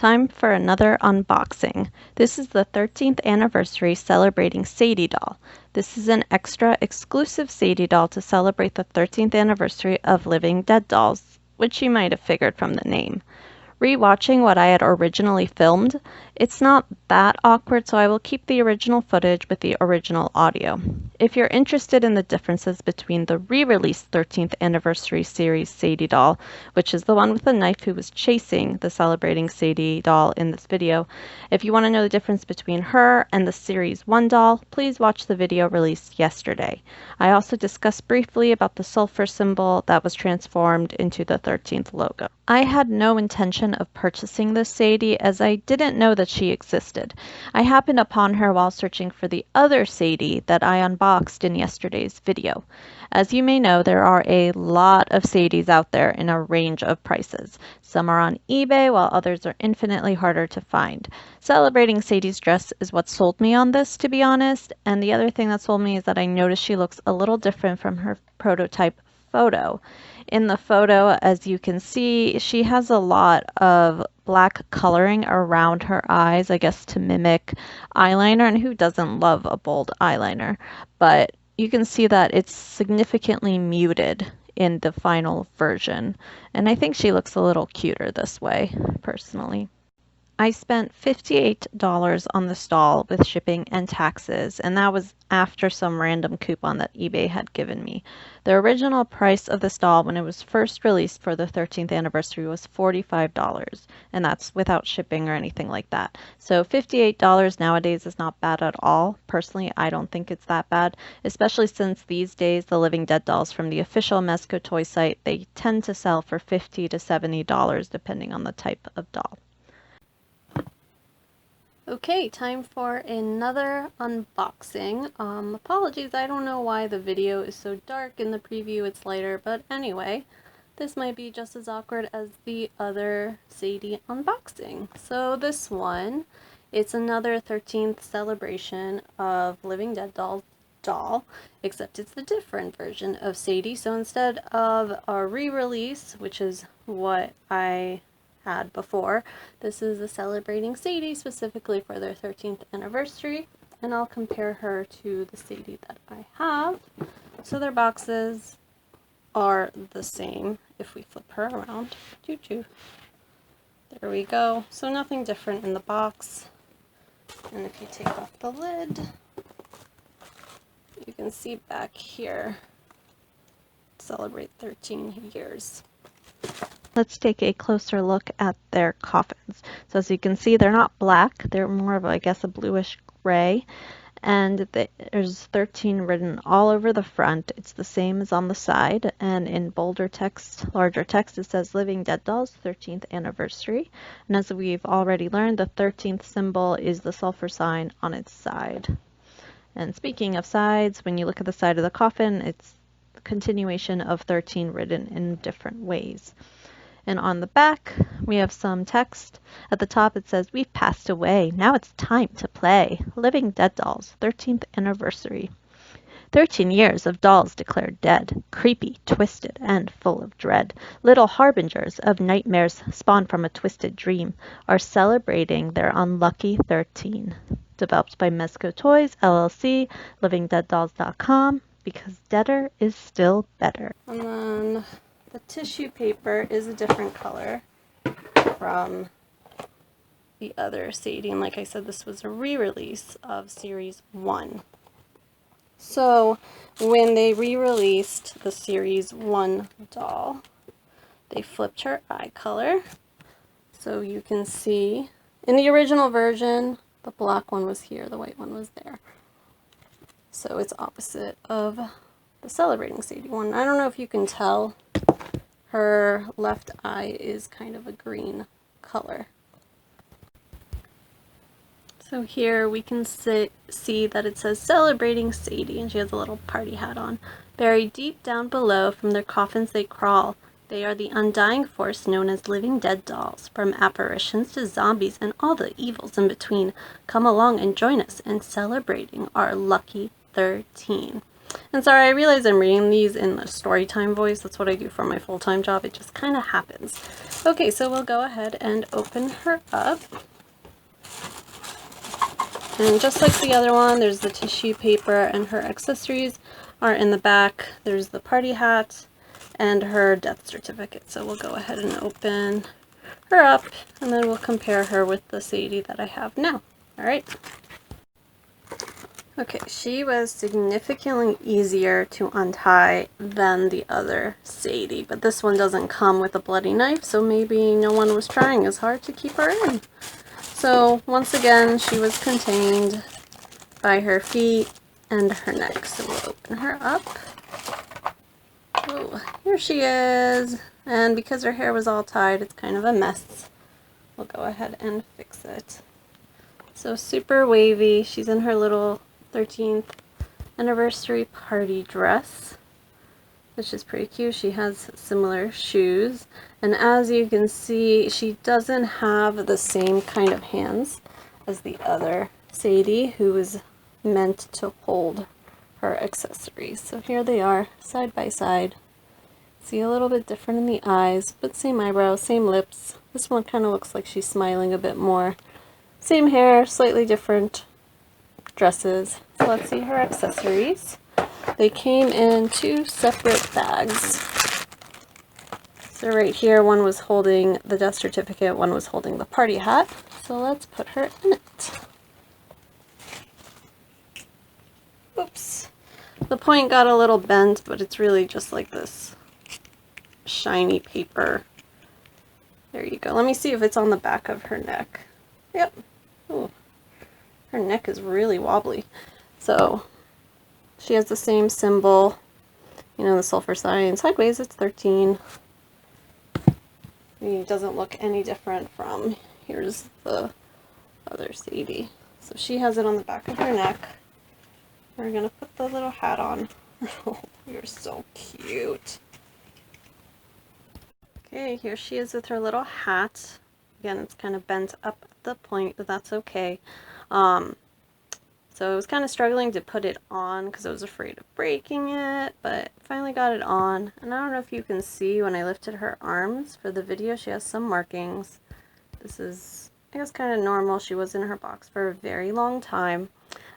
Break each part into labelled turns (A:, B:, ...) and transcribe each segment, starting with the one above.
A: Time for another unboxing. This is the 13th anniversary Celebrating Sadie doll. This is an extra exclusive Sadie doll to celebrate the 13th anniversary of Living Dead Dolls, which you might have figured from the name. Rewatching what I had originally filmed, it's not that awkward, so I will keep the original footage with the original audio. If you're interested in the differences between the re-released 13th anniversary series Sadie doll, which is the one with the knife who was chasing the Celebrating Sadie doll in this video, if you want to know the difference between her and the series 1 doll, please watch the video released yesterday. I also discussed briefly about the sulfur symbol that was transformed into the 13th logo. I had no intention of purchasing this Sadie as I didn't know that she existed. I happened upon her while searching for the other Sadie that I unboxed in yesterday's video. As you may know, there are a lot of Sadies out there in a range of prices. Some are on eBay while others are infinitely harder to find. Celebrating Sadie's dress is what sold me on this, to be honest, and the other thing that sold me is that I noticed she looks a little different from her prototype photo. In the photo, as you can see, she has a lot of black coloring around her eyes, I guess to mimic eyeliner, and who doesn't love a bold eyeliner? But you can see that it's significantly muted in the final version, and I think she looks a little cuter this way, personally. I spent $58 on the doll with shipping and taxes, and that was after some random coupon that eBay had given me. The original price of this doll when it was first released for the 13th anniversary was $45, and that's without shipping or anything like that. So $58 nowadays is not bad at all. Personally, I don't think it's that bad, especially since these days the Living Dead dolls from the official Mezco toy site, they tend to sell for $50 to $70 depending on the type of doll. Okay, time for another unboxing. Apologies, I don't know why the video is so dark. In the preview it's lighter, but anyway, this might be just as awkward as the other Sadie unboxing. So this one, it's another 13th celebration of Living Dead Dolls doll, except it's the different version of Sadie. So instead of a re-release, which is what I had before, this is the Celebrating Sadie specifically for their 13th anniversary, and I'll compare her to the Sadie that I have. So their boxes are the same. If we flip her around, there we go. So nothing different in the box, and if you take off the lid, you can see back here, celebrate 13 years. Let's take a closer look at their coffins. So as you can see, they're not black. They're more of, I guess, a bluish gray. And there's 13 written all over the front. It's the same as on the side. And in bolder text, larger text, it says Living Dead Dolls 13th Anniversary. And as we've already learned, the 13th symbol is the sulfur sign on its side. And speaking of sides, when you look at the side of the coffin, it's the continuation of 13 written in different ways. And on the back, we have some text. At the top it says, "We've passed away. Now it's time to play. Living Dead Dolls, 13th Anniversary. 13 years of dolls declared dead, creepy, twisted, and full of dread. Little harbingers of nightmares spawned from a twisted dream are celebrating their unlucky 13. Developed by Mezco Toys, LLC, livingdeaddolls.com, because deader is still better." And then the tissue paper is a different color from the other Sadie, and like I said, this was a re-release of Series 1. So when they re-released the Series 1 doll, they flipped her eye color. So you can see, in the original version, the black one was here, the white one was there. So it's opposite of the Celebrating Sadie one. I don't know if you can tell, her left eye is kind of a green color. So here we can see that it says Celebrating Sadie, and she has a little party hat on. Buried deep down below, from their coffins they crawl. They are the undying force known as Living Dead Dolls. From apparitions to zombies and all the evils in between, come along and join us in celebrating our lucky 13. And sorry, I realize I'm reading these in a story time voice. That's what I do for my full-time job. It just kind of happens. Okay, so we'll go ahead and open her up. And just like the other one, there's the tissue paper and her accessories are in the back. There's the party hat and her death certificate. So we'll go ahead and open her up and then we'll compare her with the Sadie that I have now. All right. Okay, she was significantly easier to untie than the other Sadie, but this one doesn't come with a bloody knife, so maybe no one was trying as hard to keep her in. So once again, she was contained by her feet and her neck. So we'll open her up. Oh, here she is. And because her hair was all tied, it's kind of a mess. We'll go ahead and fix it. So super wavy. She's in her little 13th anniversary party dress, which is pretty cute. She has similar shoes, and as you can see, she doesn't have the same kind of hands as the other Sadie, who is meant to hold her accessories. So here they are, side by side. See, a little bit different in the eyes, but same eyebrows, same lips. This one kind of looks like she's smiling a bit more. Same hair, slightly different dresses. So let's see her accessories. They came in 2 separate bags. So right here, one was holding the death certificate, one was holding the party hat. So let's put her in it. Oops. The point got a little bent, but it's really just like this shiny paper. There you go. Let me see if it's on the back of her neck. Yep. Ooh. Her neck is really wobbly. So she has the same symbol, you know, the sulfur sign. Sideways, it's 13. It doesn't look any different from, here's the other Sadie. So she has it on the back of her neck. We're going to put the little hat on. Oh, you're so cute. Okay, here she is with her little hat. Again, it's kind of bent up at the point, but that's okay. So I was kind of struggling to put it on because I was afraid of breaking it, but finally got it on. And I don't know if you can see when I lifted her arms for the video, she has some markings. This is, I guess, kind of normal. She was in her box for a very long time.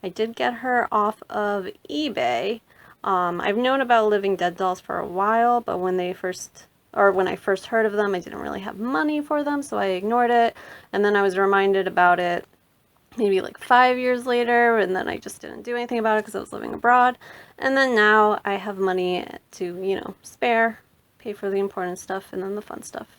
A: I did get her off of eBay. I've known about Living Dead Dolls for a while, but when I first heard of them, I didn't really have money for them, so I ignored it. And then I was reminded about it maybe like 5 years later, and then I just didn't do anything about it because I was living abroad. And then now I have money to, you know, spare, pay for the important stuff, and then the fun stuff.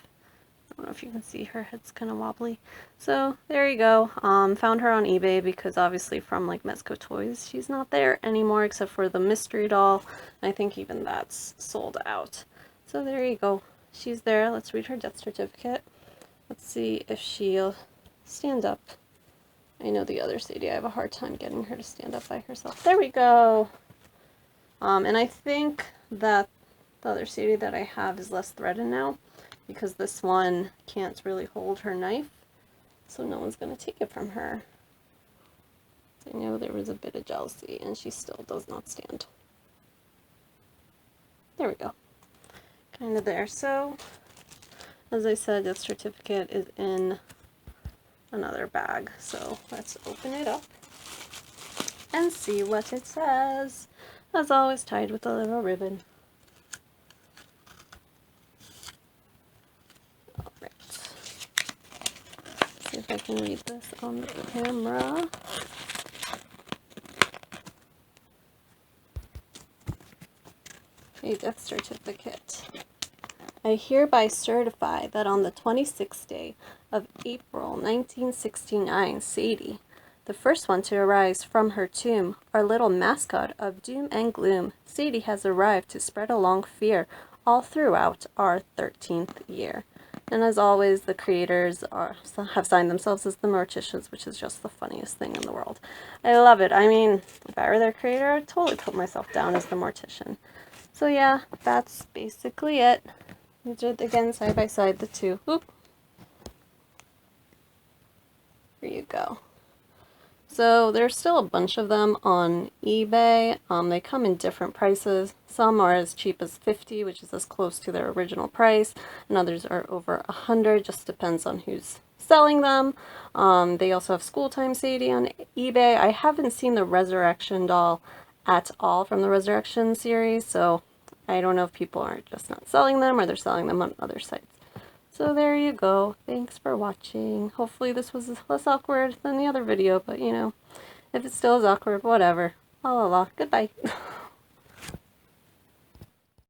A: I don't know if you can see, her head's kind of wobbly. So there you go. Found her on eBay because obviously from like Mezco Toys, she's not there anymore except for the mystery doll. I think even that's sold out. So there you go. She's there. Let's read her death certificate. Let's see if she'll stand up. I know the other Sadie, I have a hard time getting her to stand up by herself. There we go. And I think that the other Sadie that I have is less threatened now because this one can't really hold her knife, so no one's going to take it from her. I know there was a bit of jealousy, and she still does not stand. There we go. Kind of there. So, as I said, the certificate is in another bag. So let's open it up and see what it says. As always, tied with a little ribbon. Alright. See if I can read this on the camera. A death certificate. I hereby certify that on the 26th day of April 1969, Sadie, the first one to arise from her tomb, our little mascot of doom and gloom, Sadie has arrived to spread along fear all throughout our 13th year. And as always, the creators have signed themselves as the Morticians, which is just the funniest thing in the world. I love it. I mean, if I were their creator, I'd totally put myself down as the Mortician. So yeah, that's basically it. These are, again, side by side, the two. Oop. Here you go. So there's still a bunch of them on eBay. They come in different prices. Some are as cheap as $50, which is as close to their original price, and others are over $100. Just depends on who's selling them. They also have School Time Sadie on eBay. I haven't seen the Resurrection doll at all from the Resurrection series, so I don't know if people are just not selling them or they're selling them on other sites. So there you go. Thanks for watching. Hopefully this was less awkward than the other video, but you know, if it still is awkward, whatever. La la la. Goodbye.